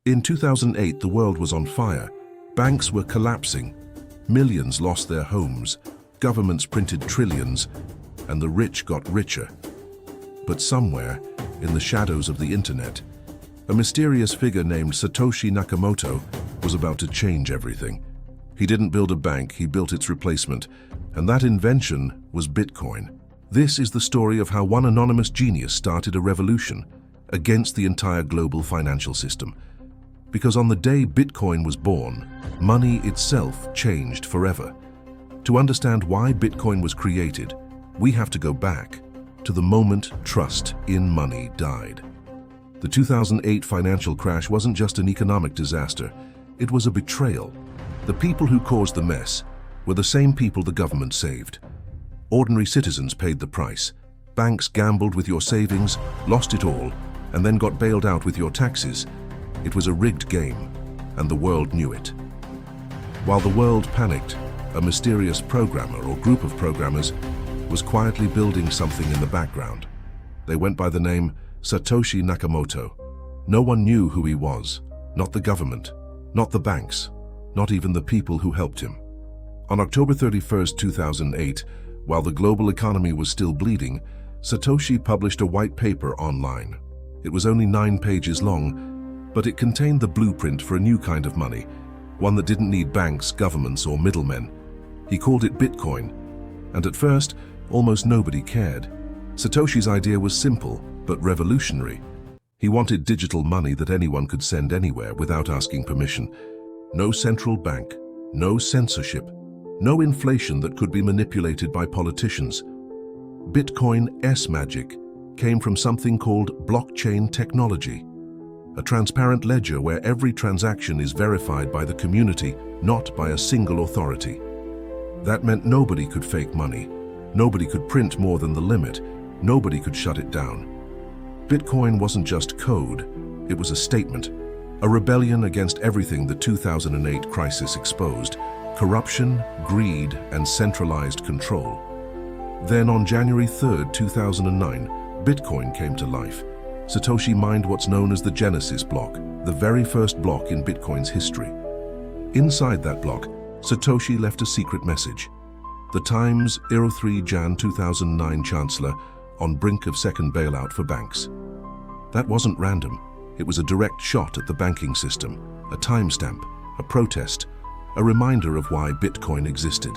In 2008, the world was on fire. Banks were collapsing. Millions lost their homes. Governments printed trillions, and the rich got richer. But somewhere, in the shadows of the internet, a mysterious figure named Satoshi Nakamoto was about to change everything. He didn't build a bank, he built its replacement, and that invention was Bitcoin. This is the story of how one anonymous genius started a revolution against the entire global financial system. Because on the day Bitcoin was born, money itself changed forever. To understand why Bitcoin was created, we have to go back to the moment trust in money died. The 2008 financial crash wasn't just an economic disaster, it was a betrayal. The people who caused the mess were the same people the government saved. Ordinary citizens paid the price. Banks gambled with your savings, lost it all, and then got bailed out with your taxes. It was a rigged game, and the world knew it. While the world panicked, a mysterious programmer or group of programmers was quietly building something in the background. They went by the name Satoshi Nakamoto. No one knew who he was, not the government, not the banks, not even the people who helped him. On October 31st, 2008, while the global economy was still bleeding, Satoshi published a white paper online. It was only 9 pages long, but it contained the blueprint for a new kind of money, one that didn't need banks, governments, or middlemen. He called it Bitcoin, and at first, almost nobody cared. Satoshi's idea was simple, but revolutionary. He wanted digital money that anyone could send anywhere without asking permission. No central bank, no censorship, no inflation that could be manipulated by politicians. Bitcoin's magic came from something called blockchain technology, a transparent ledger where every transaction is verified by the community, not by a single authority. That meant nobody could fake money, nobody could print more than the limit, nobody could shut it down. Bitcoin wasn't just code, it was a statement, a rebellion against everything the 2008 crisis exposed: corruption, greed, and centralized control. Then on January 3rd, 2009, Bitcoin came to life. Satoshi mined what's known as the Genesis block, the very first block in Bitcoin's history. Inside that block, Satoshi left a secret message. The Times 03 Jan 2009 Chancellor on brink of second bailout for banks. That wasn't random. It was a direct shot at the banking system, a timestamp, a protest, a reminder of why Bitcoin existed.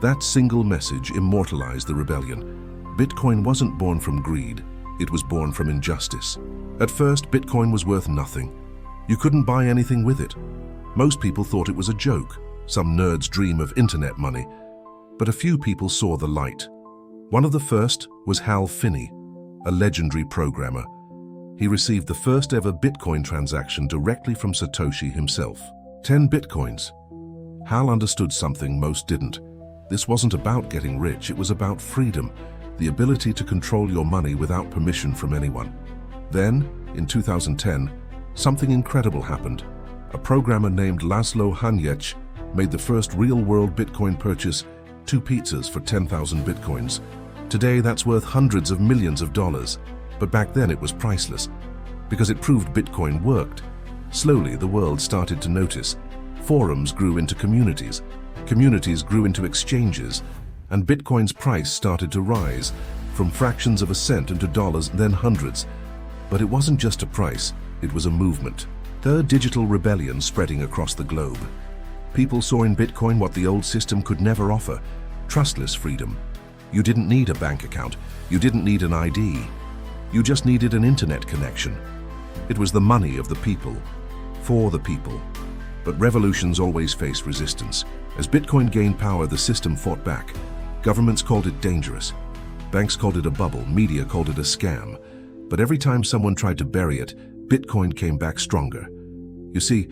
That single message immortalized the rebellion. Bitcoin wasn't born from greed. It was born from injustice. At first, Bitcoin was worth nothing. You couldn't buy anything with it. Most people thought it was a joke, some nerd's dream of internet money. But a few people saw the light. One of the first was Hal Finney, a legendary programmer. He received the first ever Bitcoin transaction directly from Satoshi himself. 10 Bitcoins. Hal understood something most didn't. This wasn't about getting rich, it was about freedom. The ability to control your money without permission from anyone. Then, in 2010, something incredible happened. A programmer named Laszlo Hanyecz made the first real-world Bitcoin purchase, 2 pizzas for 10,000 Bitcoins. Today, that's worth hundreds of millions of dollars, but back then it was priceless, because it proved Bitcoin worked. Slowly, the world started to notice. Forums grew into communities. Communities grew into exchanges, and Bitcoin's price started to rise, from fractions of a cent into dollars, then hundreds. But it wasn't just a price, it was a movement. A digital rebellion spreading across the globe. People saw in Bitcoin what the old system could never offer: trustless freedom. You didn't need a bank account, you didn't need an ID. You just needed an internet connection. It was the money of the people, for the people. But revolutions always face resistance. As Bitcoin gained power, the system fought back. Governments called it dangerous. Banks called it a bubble. Media called it a scam. But every time someone tried to bury it, Bitcoin came back stronger. You see,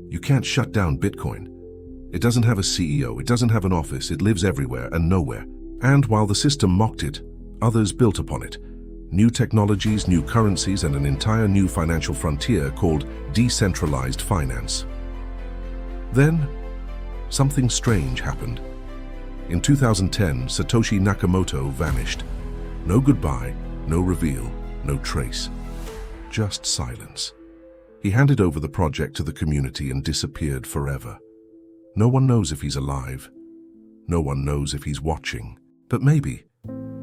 you can't shut down Bitcoin. It doesn't have a CEO, it doesn't have an office, it lives everywhere and nowhere. And while the system mocked it, others built upon it. New technologies, new currencies, and an entire new financial frontier called decentralized finance. Then, something strange happened. In 2010, Satoshi Nakamoto vanished. No goodbye, no reveal, no trace. Just silence. He handed over the project to the community and disappeared forever. No one knows if he's alive. No one knows if he's watching. But maybe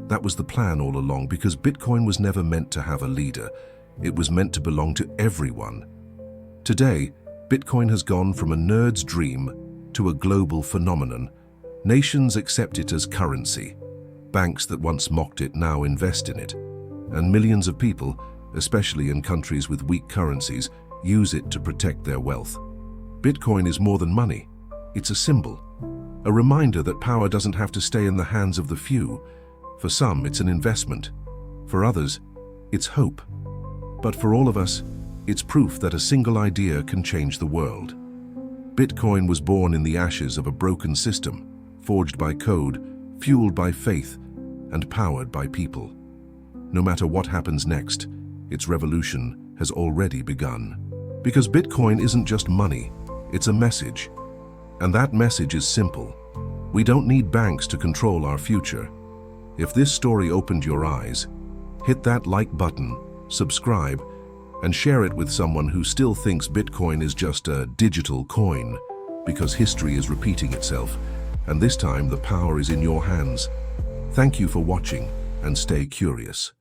that was the plan all along, because Bitcoin was never meant to have a leader. It was meant to belong to everyone. Today, Bitcoin has gone from a nerd's dream to a global phenomenon. Nations accept it as currency. Banks that once mocked it now invest in it. And millions of people, especially in countries with weak currencies, use it to protect their wealth. Bitcoin is more than money. It's a symbol. A reminder that power doesn't have to stay in the hands of the few. For some, it's an investment. For others, it's hope. But for all of us, it's proof that a single idea can change the world. Bitcoin was born in the ashes of a broken system, forged by code, fueled by faith, and powered by people. No matter what happens next, its revolution has already begun. Because Bitcoin isn't just money, it's a message. And that message is simple. We don't need banks to control our future. If this story opened your eyes, hit that like button, subscribe, and share it with someone who still thinks Bitcoin is just a digital coin, because history is repeating itself, and this time the power is in your hands. Thank you for watching, and stay curious.